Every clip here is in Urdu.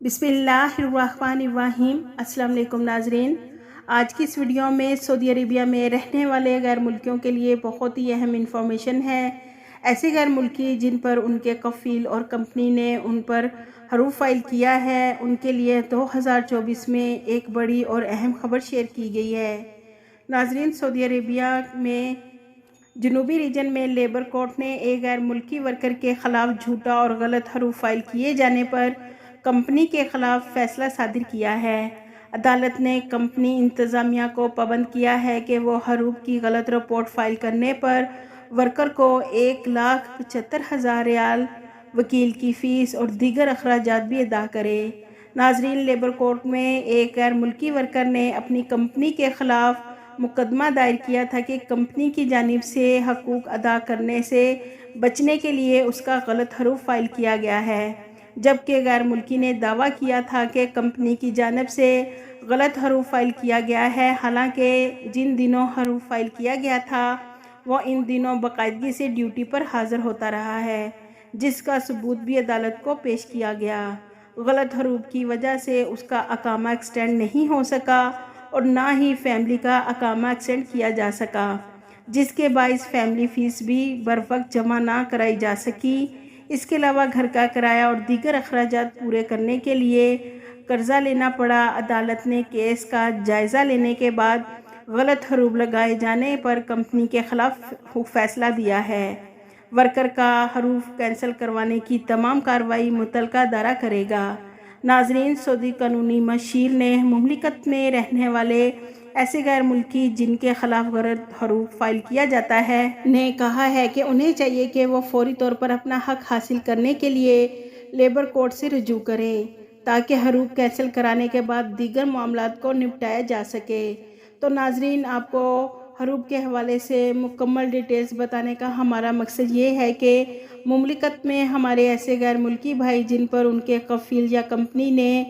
بسم اللہ الرحمن الرحیم۔ السلام علیکم ناظرین، آج کی اس ویڈیو میں سعودی عربیہ میں رہنے والے غیر ملکیوں کے لیے بہت ہی اہم انفارمیشن ہے۔ ایسے غیر ملکی جن پر ان کے کفیل اور کمپنی نے ان پر حروف فائل کیا ہے، ان کے لیے 2024 میں ایک بڑی اور اہم خبر شیئر کی گئی ہے۔ ناظرین، سعودی عربیہ میں جنوبی ریجن میں لیبر کورٹ نے ایک غیر ملکی ورکر کے خلاف جھوٹا اور غلط حروف فائل کیے جانے پر کمپنی کے خلاف فیصلہ صادر کیا ہے۔ عدالت نے کمپنی انتظامیہ کو پابند کیا ہے کہ وہ حروف کی غلط رپورٹ فائل کرنے پر ورکر کو 1,75,000 ریال، وکیل کی فیس اور دیگر اخراجات بھی ادا کرے۔ ناظرین، لیبر کورٹ میں ایک غیر ملکی ورکر نے اپنی کمپنی کے خلاف مقدمہ دائر کیا تھا کہ کمپنی کی جانب سے حقوق ادا کرنے سے بچنے کے لیے اس کا غلط حروف فائل کیا گیا ہے، جبکہ غیر ملکی نے دعویٰ کیا تھا کہ کمپنی کی جانب سے غلط حروف فائل کیا گیا ہے، حالانکہ جن دنوں حروف فائل کیا گیا تھا وہ ان دنوں باقاعدگی سے ڈیوٹی پر حاضر ہوتا رہا ہے، جس کا ثبوت بھی عدالت کو پیش کیا گیا۔ غلط حروف کی وجہ سے اس کا اقامہ ایکسٹینڈ نہیں ہو سکا اور نہ ہی فیملی کا اقامہ ایکسٹینڈ کیا جا سکا، جس کے باعث فیملی فیس بھی بروقت جمع نہ کرائی جا سکی۔ اس کے علاوہ گھر کا کرایہ اور دیگر اخراجات پورے کرنے کے لیے قرضہ لینا پڑا۔ عدالت نے کیس کا جائزہ لینے کے بعد غلط حروف لگائے جانے پر کمپنی کے خلاف فیصلہ دیا ہے۔ ورکر کا حروف کینسل کروانے کی تمام کارروائی متعلقہ ادارہ کرے گا۔ ناظرین، سعودی قانونی مشیر نے مملکت میں رہنے والے ایسے غیر ملکی جن کے خلاف غلط حروف فائل کیا جاتا ہے نے کہا ہے کہ انہیں چاہیے کہ وہ فوری طور پر اپنا حق حاصل کرنے کے لیے لیبر کورٹ سے رجوع کریں، تاکہ حروف کینسل کرانے کے بعد دیگر معاملات کو نپٹایا جا سکے۔ تو ناظرین، آپ کو حروف کے حوالے سے مکمل ڈیٹیلز بتانے کا ہمارا مقصد یہ ہے کہ مملکت میں ہمارے ایسے غیر ملکی بھائی جن پر ان کے کفیل یا کمپنی نے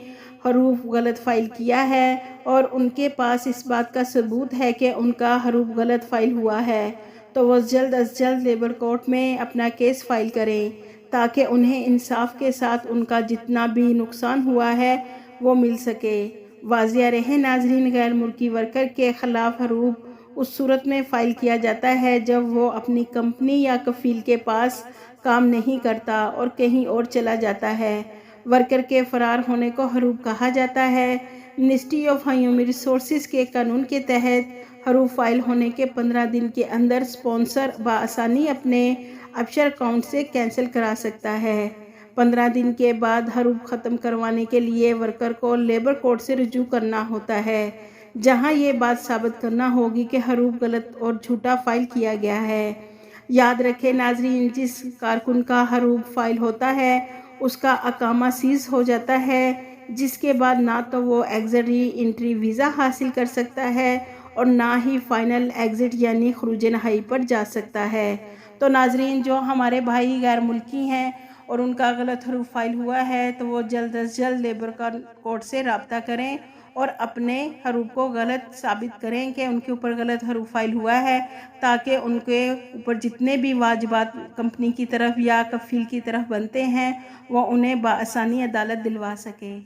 حروف غلط فائل کیا ہے اور ان کے پاس اس بات کا ثبوت ہے کہ ان کا حروف غلط فائل ہوا ہے، تو وہ جلد از جلد لیبر کورٹ میں اپنا کیس فائل کریں، تاکہ انہیں انصاف کے ساتھ ان کا جتنا بھی نقصان ہوا ہے وہ مل سکے۔ واضح رہے ناظرین، غیر ملکی ورکر کے خلاف حروف اس صورت میں فائل کیا جاتا ہے جب وہ اپنی کمپنی یا کفیل کے پاس کام نہیں کرتا اور کہیں اور چلا جاتا ہے۔ ورکر کے فرار ہونے کو حروف کہا جاتا ہے۔ منسٹری آف ہیومن ریسورسز کے قانون کے تحت حروف فائل ہونے کے 15 دن کے اندر اسپانسر بآسانی اپنے آفشور اکاؤنٹ سے کینسل کرا سکتا ہے۔ 15 دن کے بعد حروف ختم کروانے کے لیے ورکر کو لیبر کورٹ سے رجوع کرنا ہوتا ہے، جہاں یہ بات ثابت کرنا ہوگی کہ حروف غلط اور جھوٹا فائل کیا گیا ہے۔ یاد رکھیں ناظرین، جس کارکن کا حروف فائل ہوتا ہے اس کا اقامہ سیز ہو جاتا ہے، جس کے بعد نہ تو وہ ایگزٹ ری انٹری ویزا حاصل کر سکتا ہے اور نہ ہی فائنل ایگزٹ یعنی خروج نہائی پر جا سکتا ہے۔ تو ناظرین، جو ہمارے بھائی غیر ملکی ہیں اور ان کا غلط حروف فائل ہوا ہے تو وہ جلد از جلد لیبر کورٹ سے رابطہ کریں اور اپنے حروف کو غلط ثابت کریں کہ ان کے اوپر غلط حروف فائل ہوا ہے، تاکہ ان کے اوپر جتنے بھی واجبات کمپنی کی طرف یا کفیل کی طرف بنتے ہیں وہ انہیں بآسانی عدالت دلوا سکے۔